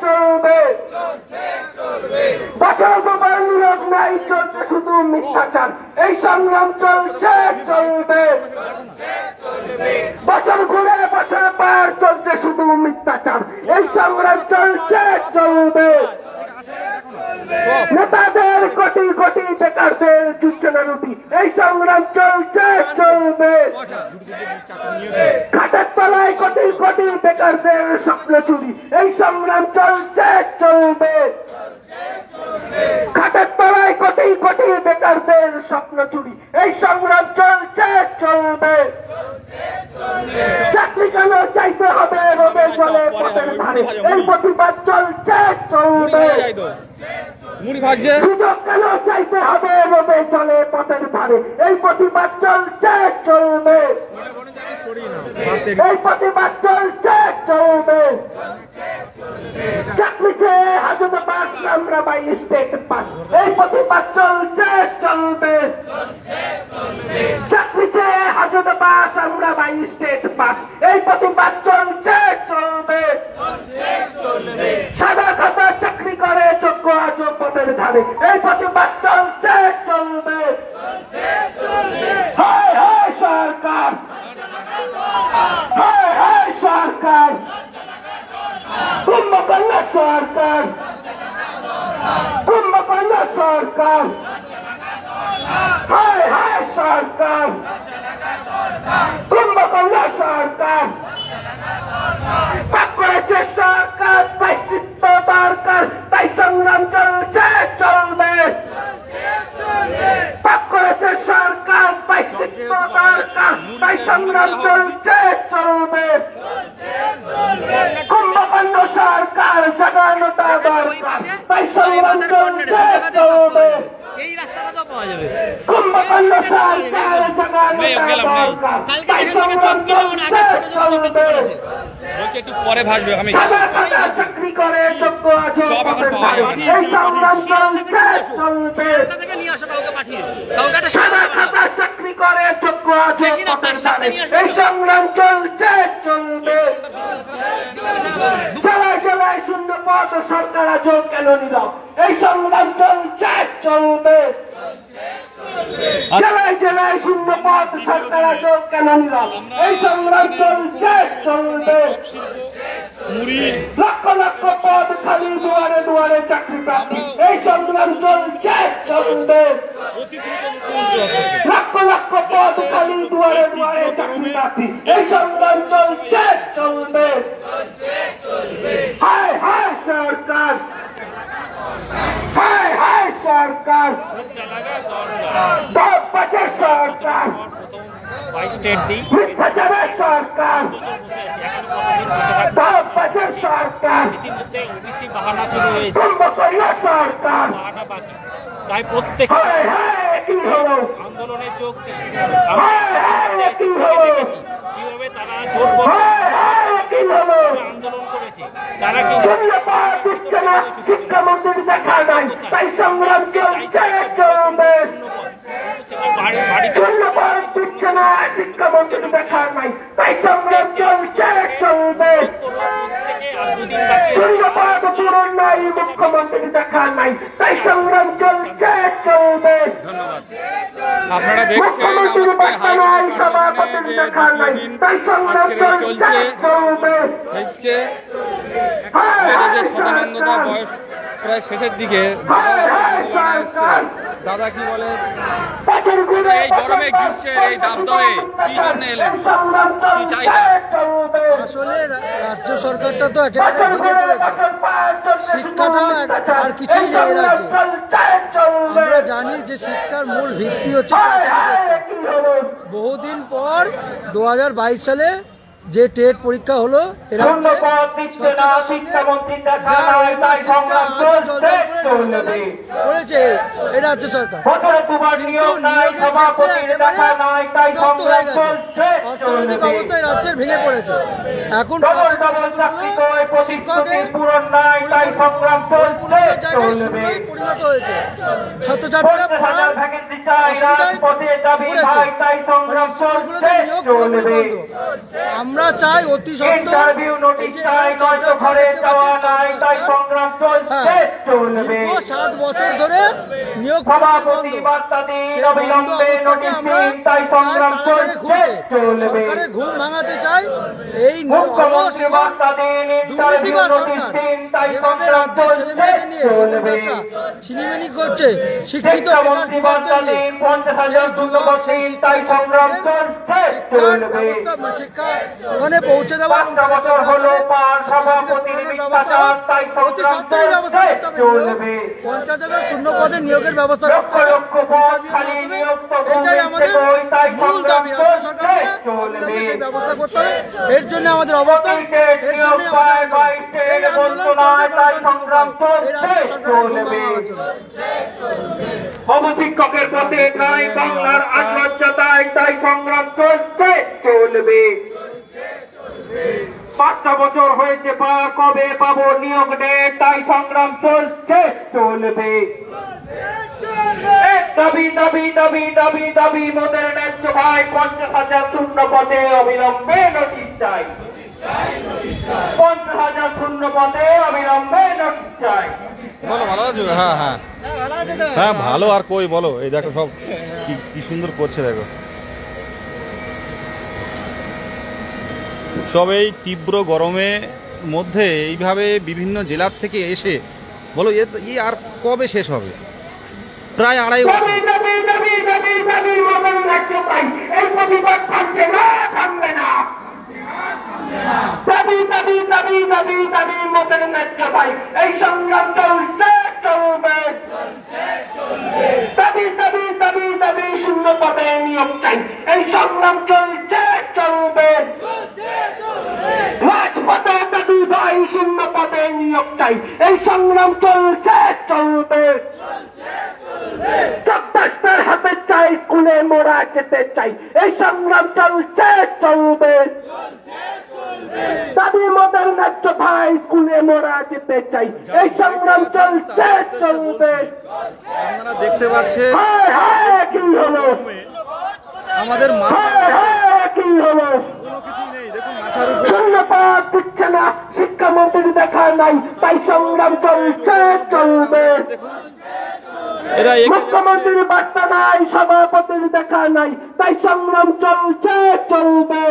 চলবে বছর দুবার নিয়োগ নাই চলছে শুধু মিথ্যাচার এই সংগ্রাম চলছে চলবে বছর ঘুরে বছর পার চলছে শুধু মিথ্যাচার এই সংগ্রাম চলছে চলবে নেতাদের কোটি কোটি বেকারদের জুটছে রুটি এই সংগ্রাম চলছে চলবে খাটের তলায় কোটি কোটি বেকারদের স্বপ্ন চুরি এই সংগ্রাম চলছে চলবে খাটের তলায় কোটি কোটি বেকারদের স্বপ্ন চুরি এই সংগ্রাম চলছে চলবে চাকরি কেন চাইতে হবে রোদে জলে পথের ধারে এই প্রতিবাদ চলছে চলবে সুযোগ কেন চাইতে হবে রোদে জলে পথের ধারে এই প্রতিবাদ চলছে চলবে এই প্রতিবাদ চলছে চলবে চাকরি চেয়ে হাজত পাস আমরা বাই স্টেট পাস এই প্রতিবাদ চলছে চলবে চাকরি চেয়ে হাজত পাস আমরা বাই স্টেট পাস এই প্রতিবাদ চলছে চলবে সাদা খাতা চাকরি করে যোগ্য আজ পথের ধারে এই প্রতিবাদ চলছে চলবে হায় হায় সরকার হায় হায় সরকার কুম্ভকর্ণ সরকার কুম্ভকর্ণ সরকার হায় হায় সরকার কুম্ভকর্ণ সরকার পাপ করেছে সরকার তাই চিত্ত দরকার তাই সংগ্রাম চলছে চলবে পাপ করেছে সরকার তাই চিত্ত দরকার তাই সংগ্রাম চলছে চলবে কুম্ভকর্ণ সরকার জাগানোটা দরকার তাই সংগ্রাম চলছে চলবে কুম্ভকর্ণ সরকার জাগানোটা দরকার তাই সংগ্রাম চলছে চলবে একটু পরে ভাসবে আমি চাকরি করে যোগ্য আছে এই সংগ্রাম চলছে চলবে সাদা খাতা চাকরি করে যোগ্য আছে এই সংগ্রাম চলছে চলবে জেলায় জেলায় শূন্য পদ সরকার আজও কেন নীরব এই সংগ্রাম চলছে চলবে জেলায় জেলায় শূন্য পদ সরকার আজও কেন নীরব এই সংগ্রাম চলছে চলবে লক্ষ লক্ষ পদ খালি দুয়ারে দুয়ারে চাকরি প্রাপ্তি এই সংগ্রাম চলছে চলবে লক্ষ লক্ষ পদ খালি দুয়ারে দুয়ারে চাকরি প্রাপ্তি এই সংগ্রাম চলছে চলবে হায় হায় সরকার হায় হায় সরকার বাজেট সরকার মিথ্যাচারের সরকার বাজেট সরকার কুম্ভকর্ণ সরকার তাই প্রত্যেক আন্দোলনে যোগ কিভাবে তারা আন্দোলন করেছে তারা শিক্ষামন্ত্রী দেখা নাই তাই সংগ্রাম চলছে চলবে ধন্যবাদ দিচ্ছে না শিক্ষামন্ত্রী দেখা নাই তাই সংগ্রাম চলছে চলবে ধন্যবাদ পূরণ নাই মুখ্যমন্ত্রী দেখা নাই তাই সংগ্রাম চলছে চলবে আপনারা মুখ্যমন্ত্রীর বার্তা নাই সভাপতির দেখা নাই তাই সংগ্রাম চলছে চলবে সদানন্দদা বয়স প্রায় শেষের দিকে দাদা কি বলে এই গরমে গ্রীষ্মের এই দাবদাহে কি জন্য এলেন কি চাইলেন? আসলে রাজ্য সরকারটা তো একেবারে ভেঙে পড়েছে, শিক্ষাটা আর কিছুই নেই রাজ্যে। আমরা জানি যে শিক্ষার মূল ভিত্তি হচ্ছে বহুদিন পর 2022 সালে যে টেট পরীক্ষা হলো এরা করেছে এই রাজ্য সরকার, অর্থনৈতিক অবস্থায় রাজ্যের ভেঙে পড়েছে। এখন শিক্ষকের পরিণত হয়েছে, ছাত্রছাত্রীরা আমরা চাই অতি সত্ত্বর বছর ধরে নিয়োগ সভাপতি বার্তা দিন অবিলম্বে নোটিশ দিন তাই সংগ্রাম চলছে চলবে সরকারের ঘুম ভাঙাতে চাই। এই মুখ্যমন্ত্রী বার্তা দিন ইন্টারভিউ নোটিশ দিন তাই সংগ্রাম চলছে চলবে ছিনিমিনি করছে শিক্ষিত শিক্ষামন্ত্রী বার্তা দিন 50,000 যুবক দিন তাই সংগ্রাম চলছে চলবে শিক্ষা ওখানে পৌঁছে দেওয়া 5 বছর হলো পার সভাপতির মিথ্যাচার তাই সংগ্রাম চলছে চলবে 50,000 শূন্য পদে নিয়োগের ব্যবস্থা লক্ষ লক্ষ পদ খালি নিয়োগ এটাই আমাদের তাই মূল সংগ্রাম দাবি। চলছে চলবে সেই ব্যবস্থা করতে হবে, এর জন্য আমাদের অবস্থান, এর জন্য শিক্ষকের পথে নাই বাংলার আত্মহত্যায় তাই সংগ্রাম চলছে চলবে 5টা বছর হয়েছে পার কবে পাবো নিয়োগ ডেট তাই সংগ্রাম চলছে চলবে দাবি দাবি দাবি দাবি দাবি মোদের ন্যায্য ভাই 50,000 শূন্য পদে অবিলম্বে নোটিশ চাই 50,000 শূন্য পদে অবিলম্বে নোটিশ চাই বলো ভালো আছো? হ্যাঁ হ্যাঁ হ্যাঁ ভালো আর কই বলো, এই দেখো সব কি সুন্দর করছে দেখো, সব এই তীব্র গরমে মধ্যে এইভাবে বিভিন্ন জেলার থেকে এসে বলো এ আর কবে শেষ হবে? প্রায় 2.5 বছর। এই প্রতিবাদ থামছে না, থামবে না। দাবি দাবি দাবি দাবি দাবি মোদের ন্যায্য ভাই এই সংগ্রাম চলছে চলবে দাবি দাবি দাবি দাবি শূন্য পদে নিয়োগ চাই এই সংগ্রাম চলছে চলবে রাজপথে দাবি ভাই শূন্য পদে নিয়োগ চাই এই সংগ্রাম চলছে চলবে চব্বাস্তার হাতে চাই স্কুলে মোড়া যেতে চাই এই সংগ্রাম চলছে চলবে দাবি মোদের ন্যায্য ভাই স্কুলে মোড়া যেতে চাই এই সংগ্রাম চলছে চলবে। আপনারা দেখতে পাচ্ছেন কি হলো আমাদের কি হলো কোনো কিছু নেই, দেখুন মাথার উপর শূন্যপাত দিচ্ছে না, শিক্ষামন্ত্রী দেখা নাই তাই সংগ্রাম চলছে চলবে এরা মুখ্যমন্ত্রীর বার্তা নাই সভাপতির দেখা নাই তাই সংগ্রাম চলছে চলবে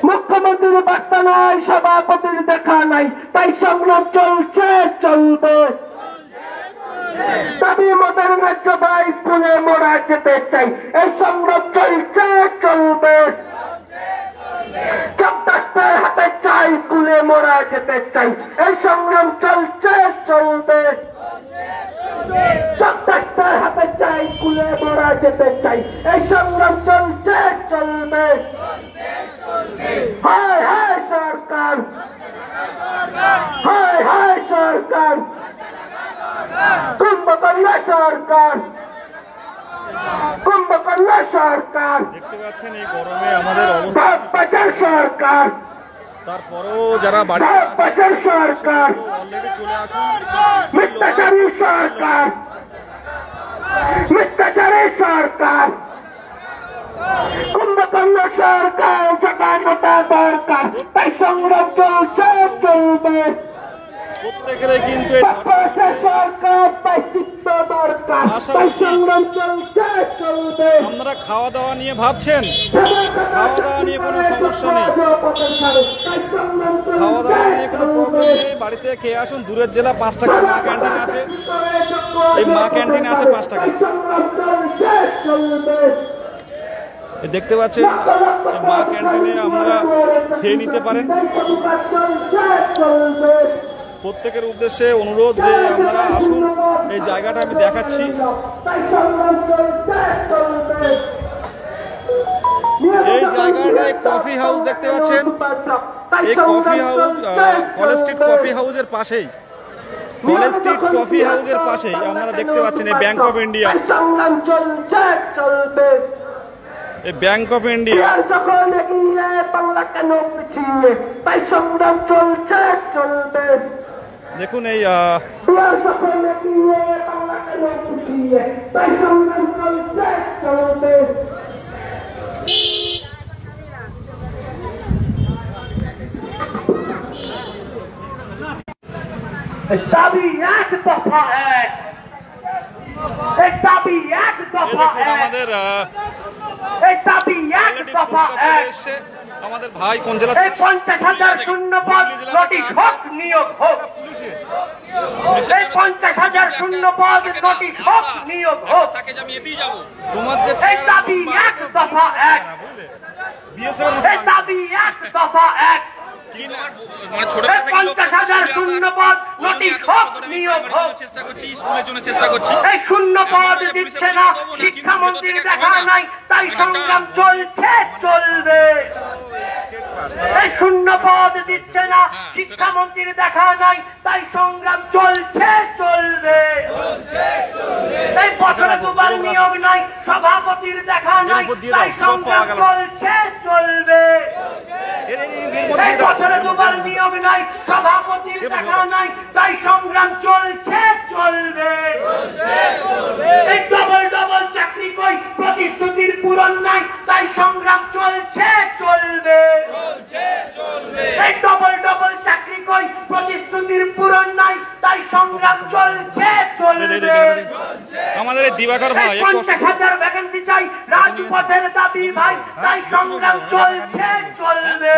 মুখ্যমন্ত্রীর বার্তা নাই সভাপতির দেখা নাই তাই সংগ্রাম চলছে চলবে দাবি মোদের ন্যায্য ভাই স্কুলে মোড়া যেতে চাই এই সংগ্রাম চলছে চলবে চব্বাস্তার হাতে চাই স্কুলে মোড়া যেতে চাই এই সংগ্রাম চলছে চলবে চব্বাস্তার হাতে চাই স্কুলে মোড়া যেতে চাই এই সংগ্রাম চলছে চলবে হায় হায় সরকার হায় হায় সরকার কুম্ভকর্ণা সরকার কুম্ভকর্ণা সরকার দেখতে পাচ্ছেন এই গরমে আমাদের অবস্থা, বাজার সরকার তারপরেও যারা বাড়ি বাজার সরকার অলরেডি চলে আসুন। মিথ্যাচারী সরকার মিথ্যাচারী সরকার কুম্ভকর্ণ সরকার জটাজটা দরকার তাই সংগ্রাম চলছে চলবে প্রত্যেকেরই কিন্তু সরকার তাই চিত্ত দরকার তাই সংগ্রাম চলছে চলবে আপনারা খাওয়া দাওয়া নিয়ে ভাবছেন, খাওয়া দাওয়া নিয়ে কোনো সমস্যা নেই, খাওয়া দাওয়া নিয়ে কোনো প্রবলেম নেই, বাড়িতে খেয়ে আসুন। দূরের জেলা 5 টাকার মা ক্যান্টিন আছে, এই মা ক্যান্টিন আছে 5 টাকা। দেখতে পাচ্ছেন এই মা ক্যান্টিনে আপনারা খেয়ে নিতে পারেন। প্রত্যেকের উদ্দেশ্যে অনুরোধ যে আপনারা আসুন, এই জায়গাটা আমি দেখাচ্ছি। এই জায়গাটায় কফি হাউস দেখতে পাচ্ছেন, এই coffee house college street coffee হাউসের পাশেই, কলেজ স্ট্রিট কফি হাউসের পাশেই আপনারা দেখতে পাচ্ছেন এই ব্যাংক অফ ইন্ডিয়া, এই ব্যাংক অফ ইন্ডিয়া। দেখুন এই দাবি এক দফা এক, এই দাবি এক দফা এক, আমাদের এই দাবি এক দফা এক। আমাদের ভাই কোন জেলা? এই 50,000 শূন্যপদ নোটিশ হোক, নিয়োগ হোক। এই 50,000 শূন্যপদ নোটিশ হোক, নিয়োগ হোক। তোমার যে এই দাবি এক দফা এক, এই দাবি এক দফা এক। এই 50,000 শূন্যপদ নোটিশ হোক, নিয়োগ হোক। এই শূন্যপদ দিচ্ছে না, শিক্ষামন্ত্রীর দেখা নাই, তাই সংগ্রাম চলছে চলবে। এই শূন্যপদ দিচ্ছে না, শিক্ষামন্ত্রীর দেখা নাই, তাই সংগ্রাম চলছে চলবে। এই বছরে দুবার নিয়োগ নাই, সভাপতির দেখা নাই, তাই সংগ্রাম চলছে চলবে। এই বছরে দুবার নিয়োগ নাই, সভাপতির দেখা নাই, তাই সংগ্রাম চলছে চলবে। এই ডবল ডবল চাকরি কই, প্রতিশ্রুতির পূরণ নাই, তাই সংগ্রাম চলছে চলবে। এই ডবল ডবল চাকরি কই, প্রতিশ্রুতির পূরণ নাই, তাই সংগ্রাম চলছে চলবে। আমাদের দিবাকর ভাই 50,000 ভ্যাকেন্সি চাই, রাজপথের দাবি ভাই, তাই সংগ্রাম চলছে চলবে।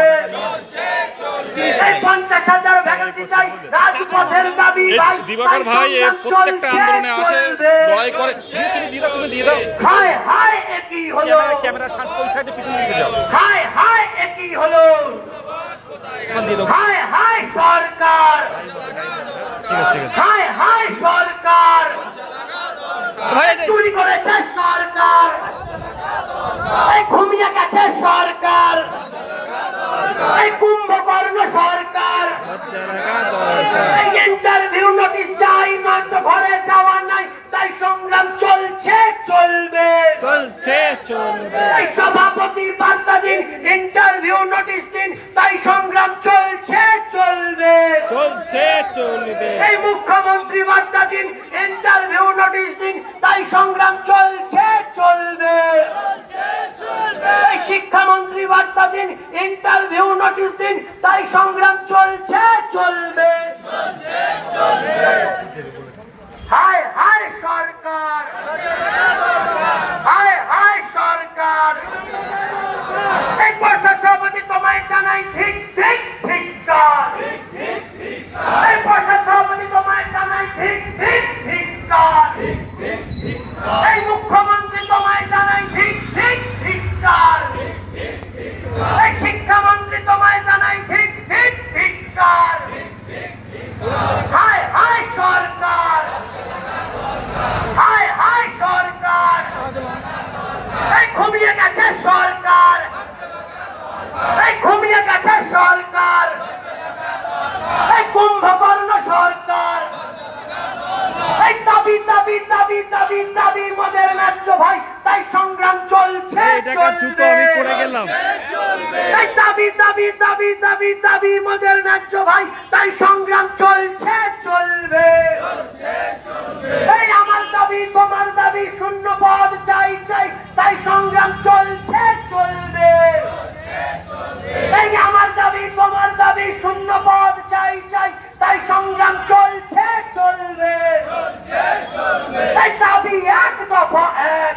এই 50,000 ভ্যাকেন্সি চাই, রাজপথের দাবি ভাই, দিবাকর ভাই প্রত্যেকটা আন্দোলনে আসে, লড়াই করে। তুমি দিয়ে দাও। হায় হায় একই হলো, ক্যামেরা সাইডে পিছনে দিকে যাও। হায় হায় একই হলো, হায় হায় সরকার, হায় হায় সরকার, চুরি করেছে সরকার, এই ঘুমিয়ে গেছে সরকার, এই কুম্ভকর্ণ সরকার। এই ইন্টারভিউ নোটিশ চাই, মাত্র ঘরে যাওয়া নাই, তাই সংগ্রাম চলছে চলবে। এই সভাপতি বার্তা দিন, ইন্টারভিউ নোটিশ দিন, তাই সংগ্রাম চলছে চলবে। এই মুখ্যমন্ত্রী বার্তা দিন, ইন্টারভিউ নোটিশ দিন, তাই সংগ্রাম চলছে চলবে। এই শিক্ষামন্ত্রী বার্তা দিন, ইন্টারভিউ নোটিশ দিন, তাই সংগ্রাম চলছে চলবে। হায় হায় সরকার, হায় হায় সরকার। এই বর্ষা সভাপতি তোমায় জানাই ঠিক ঠিক ধিক্কার। এই বর্ষা সভাপতি তোমায় জানাই ঠিক ঠিক ধিক্কার। এই মুখ্যমন্ত্রী তোমায় জানাই ঠিক ঠিক ধিক্কার। এই শিক্ষামন্ত্রী তোমায় জানাই ঠিক ঠিক ধিক্কার। হায় হায় সরকার, হায় হায় সরকার। এই ঘুমিয়ে গেছে সরকার, এই ঘুমিয়ে গেছে সরকার, এই কুম্ভকর্ণ সরকার। এই দাবি দাবি দাবি দাবি দাবি মোদের ন্যায্য ভাই, তাই সংগ্রাম চলছে চলবে। এই দাবি দাবি দাবি দাবি দাবি মোদের ন্যায্য ভাই, তাই সংগ্রাম চলছে চলবে। এই আমার দাবি তোমার দাবি, শূন্য পদ চাই চাই, তাই সংগ্রাম চলছে চলবে। এই আমার দাবি তোমার দাবি, শূন্য পদ চাই চাই, তাই সংগ্রাম চলছে চলবে। এই দাবি এক দফা এক,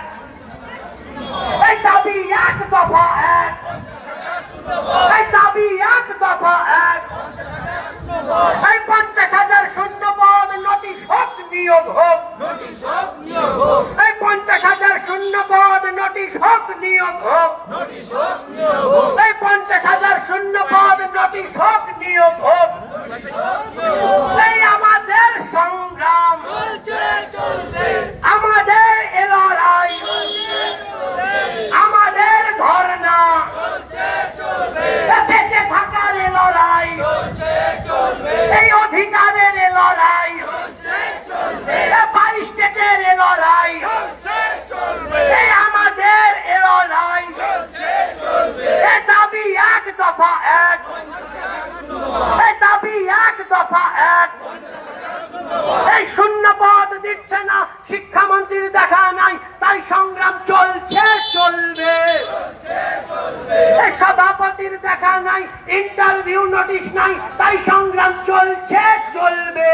এই দাবি এক দফা এক, এই দাবি এক দফা এক। এই 50,000 শূন্যপদ নোটিশ হোক, নিয়োগ হোক। এই 50,000 শূন্যপদ নোটিশ হোক, নিয়োগ হোক। এই 50,000 শূন্যপদ নোটিশ হোক, নিয়োগ হোক। এই আমাদের সংগ্রাম, আমাদের এ লড়াই, আমাদের ধর্ণা, বেঁচে থাকার এ লড়াই, এই অধিকারের এ লড়াই, 22 স্টেটের এ লড়াই, এই আমাদের এ লড়াই। এ দাবি এক দফা এক, এ দাবি এক দফা এক। এই শূন্য পদ দিচ্ছে না, শিক্ষামন্ত্রীর দেখা নাই, তাই সংগ্রাম চলছে চলবে। এই সভাপতির দেখা নাই, ইন্টার ইন্টারভিউ নোটিশ নাই, তাই সংগ্রাম চলছে চলবে।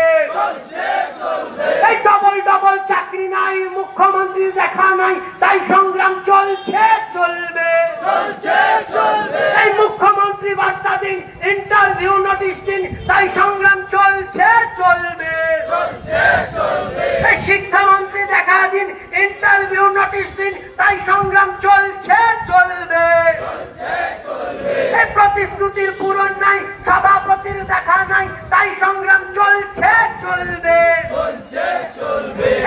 এই ডবল ডবল চাকরি নাই, মুখ্যমন্ত্রী দেখা নাই, তাই সংগ্রাম চলছে চলবে। এই মুখ্যমন্ত্রী বার্তা দিন, ইন্টারভিউ নোটিশ দিন, তাই সংগ্রাম চলছে চলবে। এই শিক্ষামন্ত্রী দেখা দিন, ইন্টারভিউ নোটিশ দিন, তাই সংগ্রাম চলছে চলবে। এই প্রতিশ্রুতির পূরণ নাই, সভাপতির দেখা নাই, তাই সংগ্রাম চলছে চলবে।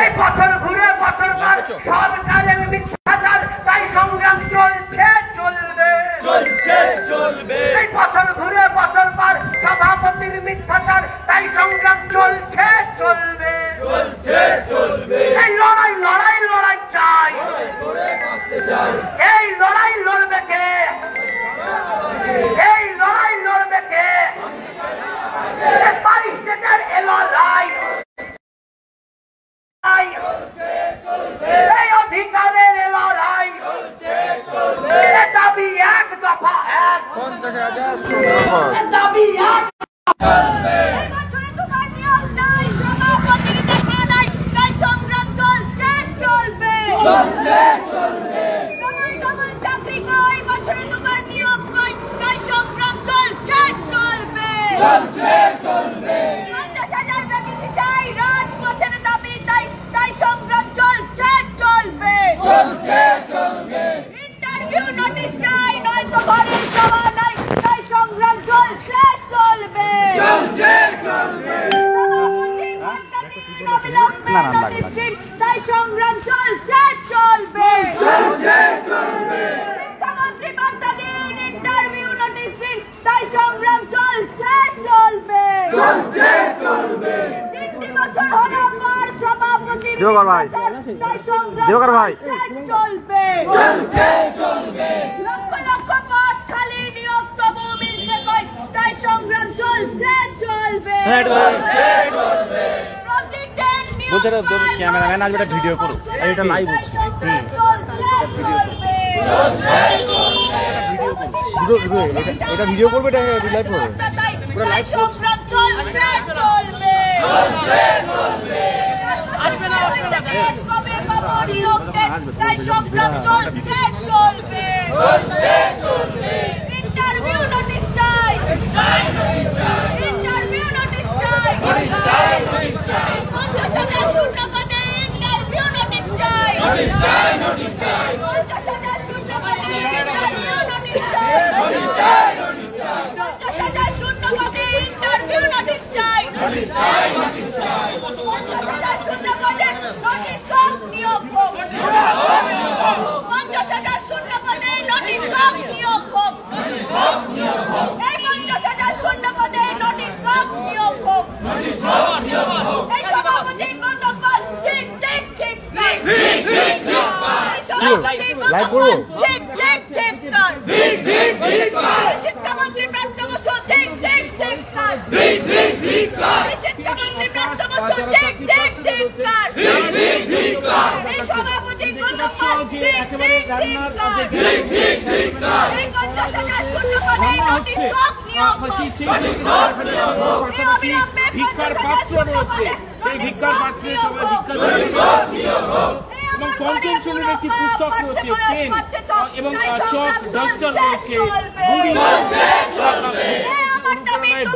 এই বছর ঘুরে বছর পর সরকারের মিথ্যাচার, তাই সংগ্রাম চলছে চলবে। এই বছর ঘুরে বছর পর সভাপতির মিথ্যাচার, তাই সংগ্রাম চলছে চলবে। এই লড়াই লড়াই লড়াই চাই, এই লড়াই লড়বে কে? এই লড়াই লড়বে কে? 22 স্টেটের এ লড়াই, এই অধিকারের এ লড়াই, দাবি এক দফা এক, 50,000 দাবি এক। ইন্টারভিউ নোটিশ চাই, নয়তো ঘরের জমা নাই, তাই সংগ্রাম চলছে চলবে। তাই সংগ্রাম চলছে চলবে। শিক্ষামন্ত্রী বার্তা দিন, ইন্টারভিউ নোটিশ দিন, তাই সংগ্রাম চলছে চলবে। 3টি বছর হলো পর সভাপতির তাই সংগ্রাম চলবে। লক্ষ লক্ষ পদ খালি, নিয়োগ তবু মিলছে কই, তাই সংগ্রাম চলছে চলবে। ক্যামেরাম্যান আজ একটা ভিডিও করো, এটা লাইভ হচ্ছে। এটা ভিডিও করবে, এটা লাইভ করবে, পুরো লাইভ সংগ্রাম চলছে চলবে। কবে কবে নিয়োগ দেন, তাই সংগ্রাম চলছে চলবে। ইন্টারভিউ নোটিশ চাই, ইন্টারভিউ নোটিশ চাই, 50,000 শূন্য পদে ইন্টারভিউ নোটিশ চাই, 50,000 শূন্য পদে ইন্টারভিউ নোটিশ চাই, 50,000 শূন্য পদে ইন্টারভিউ নোটিশ চাই, 50,000 শূন্য পদে নোটিশ হোক, নিয়োগ হোক, 50,000 শূন্য পদে নোটিশ হোক, নিয়োগ হোক, এই 50,000 শূন্য পদে নোটিশ হোক, নিয়োগ হোক। এই সভাপতি গতকাল ঠিক ঠিক ঠিক নাই, এই সভাপতি গতকাল ঠিক ঠিক ঠিক নাই, এই শিক্ষামন্ত্রী প্রাপ্ত বছর ঠিক ঠিক ঠিক নাই, এই শিক্ষামন্ত্রী প্রাপ্ত বছর ঠিক ঠিক ঠিক নাই, এই সভাপতি গতকাল ঠিক ঠিক ঠিক নাই, এই 50,000 শূন্য পদে নোটিশ হোক, নিয়োগ হোক, এই অবিলম্বে 50,000 শূন্য পদে ভিক্ষার পাত্রে সবাই এবং পঞ্চম শ্রেণীর একটি পুস্তক রয়েছে, পেন এবং চক ডাস্টার রয়েছে,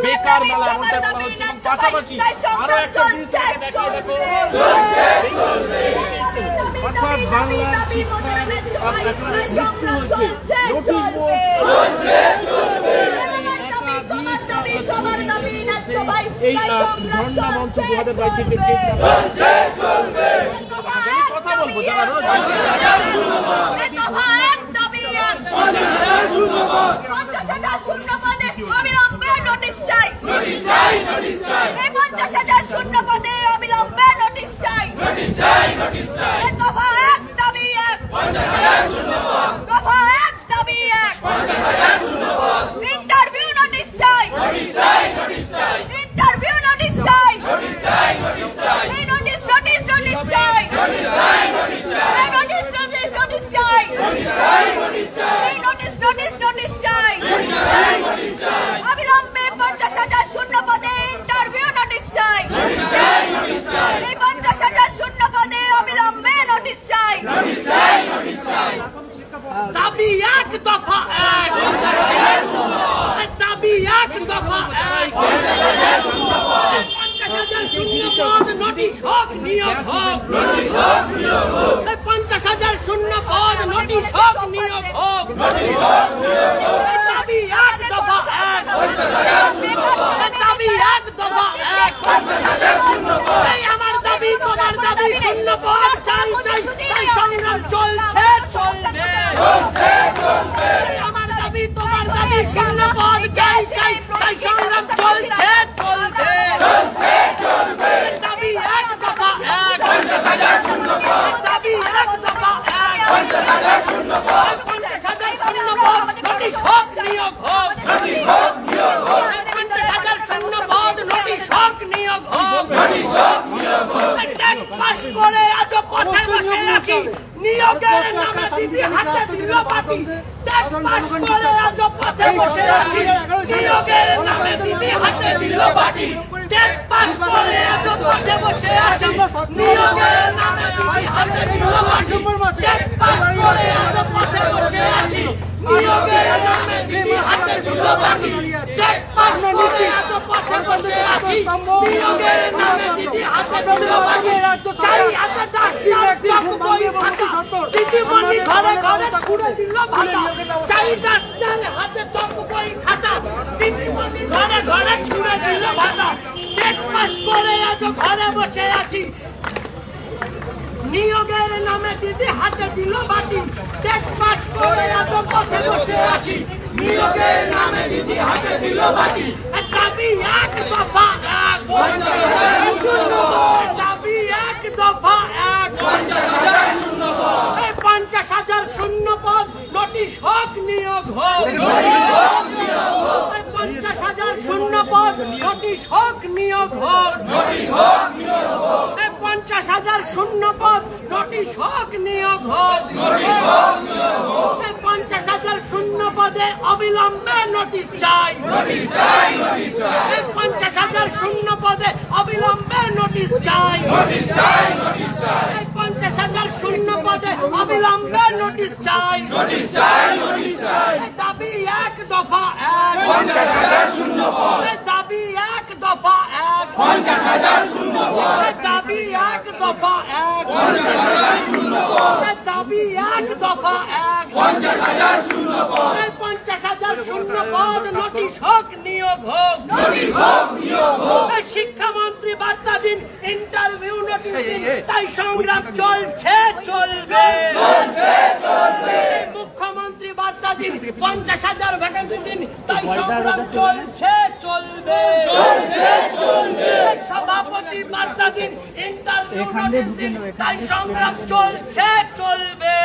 বেকার মেলা এমনটা বলা হচ্ছে। এবং পাশাপাশি আরো একটা জিনিস দেখিয়ে দেখো, অর্থাৎ বাংলা শিক্ষার মৃত্যু হয়েছে, নোটিশ বোর্ড এই ধর্ণা মঞ্চ 2022 কথা বলবো, যারা রোজ 50,000 শূন্য পদে অবিলম্বে নোটিশ চাই, এই 50,000 শূন্য পদে অবিলম্বে নোটিশ চাই, দফা এক দাবি এক, দফা এক দাবি এক, ইন্টারভিউ নোটিশ চাই, ইন্টারভিউ নোটিশ চাই, এই নোটিশ নোটিশ নোটিশ চাই, এই নোটিশ নোটিশ নোটিশ চাই, এই নোটিশ নোটিশ নোটিশ চাই, অবিলম্বে নোটিশ হোক নিয়োগ হোক, 50,000 শূন্য পদ নোটিশ হোক নিয়োগ হোক, দাবি এক দফা এক, দাবি এক দফা এক, এই আমার দাবি তোমার দাবি শূন্য পদ চাই চাই, তাই সংগ্রাম চলছে চলবে, আমার দাবি তোমার দাবি শূন্য পদ চাই চাই, তাই সংগ্রাম চলছে চলবে, দাবি এক দফা এক, 50,000 শূন্য পদ, দাবি এক দফা এক, 50,000 শূন্য পদ, 50,000 শূন্য পদ নোটিশ হোক নিয়োগ হোক, 50,000 শূন্য পদ নোটিশ হোক নিয়োগ হোক, টেট পাস করে আজ পথে বসে আছি, নিয়োগের নামে দিদি হাতে দিল বাটি, টেট পাস করে আজ পথে বসে আছি, নিয়োগের নামে দিদি হাতে দিল বাটি, টেট পাস করে আজ পথে বসে আছি, নিয়োগের নামে দিদি হাতে দিল বাটি, টেট পাস করে আজ পথে বসে আছি, নিয়োগের নামে দিদি হাতে দিল বাটি, টেট পাস করে আজ পথে বসে আছি, নিয়োগের নামে দিদি হাতে দিল বাটি, চাই হাতে ডাস্টার চক বই ভাতা, দিদিমণি ঘরে ঘরে ছুড়ে দিল ভাতা, চাই ডাস্টার হাতে চক বই খাতা, দিদিমণি ঘরে ঘরে ছুড়ে দিল ভাতা, টেট পাস করে আজ ঘরে বসে আছি, নিয়োগের নামে দিদি হাতে দিল বাটি, টেট পাস করে আজ পথে বসে আছি, নিয়োগের নামে দিদি হাতে দিল বাটি, দাবি এক দফা এক, দাবি এক দফা এক, 50,000 শূন্য পদ নোটিশ হোক নিয়োগ হোক, 50,000 শূন্য পদ নোটিশ হোক নিয়োগ হোক, 50,000 শূন্য পদ নোটিশ হোক নিয়োগ হোক, 50,000 শূন্য পদে অবিলম্বে নোটিশ চাই, 50,000 শূন্য পদে অবিলম্বে নোটিশ চাই, 50,000 শূন্য পদে অবিলম্বে নোটিশ চাই, দাবি এক দফা এক, 50,000 শূন্য পদ, দাবি এক দফা এক, 50,000 শূন্য পদ, দাবি এক দফা এক, 50,000 শূন্য পদ, দাবি এক দফা এক, 50,000 শূন্য পদ, 50,000 শূন্য পদ নোটিশ হোক নিয়োগ হোক, নোটিশ হোক নিয়োগ হোক, শিক্ষামন্ত্রী বার্তা দিন, ইন্টারভিউ নোটিশ দিন, তাই সংগ্রাম চলছে চলবে, মুখ্যমন্ত্রী বার্তা দিন, 50,000 ভ্যাকেন্সি দিন, তাই সংগ্রাম চলছে চলবে, সভাপতি বার্তা দিন, ইন্টারভিউ নোটিশ দিন, তাই সংগ্রাম চলছে চলবে,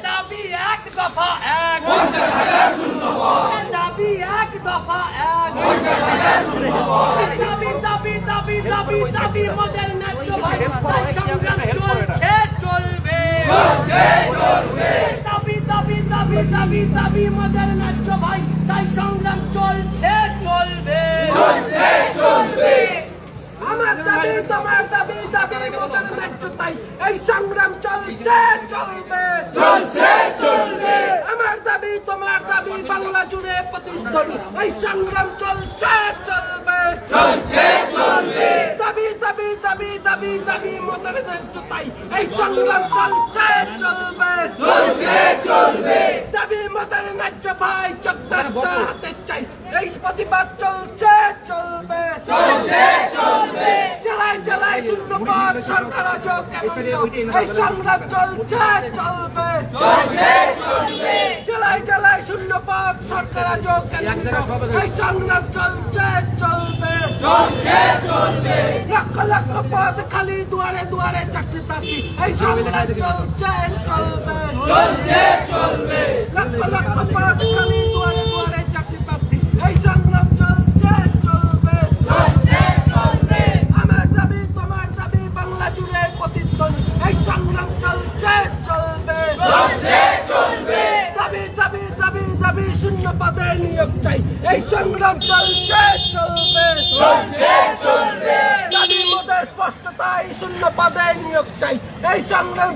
দাবি এক দফা এক, 50,000 শূন্য পদ, দাবি এক দফা এক, 50,000 শূন্য পদ, দাবি দাবি দাবি দাবি দাবি মোদের ন্যায্য ভাই, তাই সংগ্রাম চলছে চলবে, দাবি দাবি দাবি দাবি দাবি মোদের ন্যায্য ভাই, তাই সংগ্রাম চলছে চলবে, আমার দাবি তোমার দাবি দাবি মোদের ন্যায্য, তাই এই সংগ্রাম চলছে চলবে, আমার দাবি তোমার দাবি বাংলা জুড়ে প্রতিধ্বনি, এই সংগ্রাম চলছে চলবে, দাবি দাবি দাবি দাবি দাবি মোদের ন্যায্য, তাই এই সংগ্রাম চলছে চলবে, দাবি মোদের ন্যায্য ভাই, চক্রাস্ত্র হাতে চাই, এই প্রতিবাদ চলছে চলবে, জেলায় জেলায় শূন্য পদ সরকার আজ কেন এই সংগ্রাম চলছে চলবে, জেলায় জেলায় শূন্য পদ সরকার আজ কেন এই সংগ্রাম চলছে চলবে, লক্ষ লক্ষ পদ খালি দুয়ারে দুয়ারে চাকরি প্রার্থী, এই সংগ্রাম চলছে চলবে, লক্ষ লক্ষ পদ খালি দুয়ারে দুয়ারে চাকরি প্রার্থী, এই সংগ্রাম চলছে চলবে, আমার দাবি তোমার দাবি বাংলা জুড়ে প্রতিধ্বনি, এই সংগ্রাম চলছে চলবে, দাবি দাবি দাবি দাবি শূন্য পদে নিয়োগ চাই, এই সংগ্রাম চলছে চলবে, দাবি মোদের স্পষ্টতাই শূন্য পদে নিয়োগ চাই, এই সংগ্রাম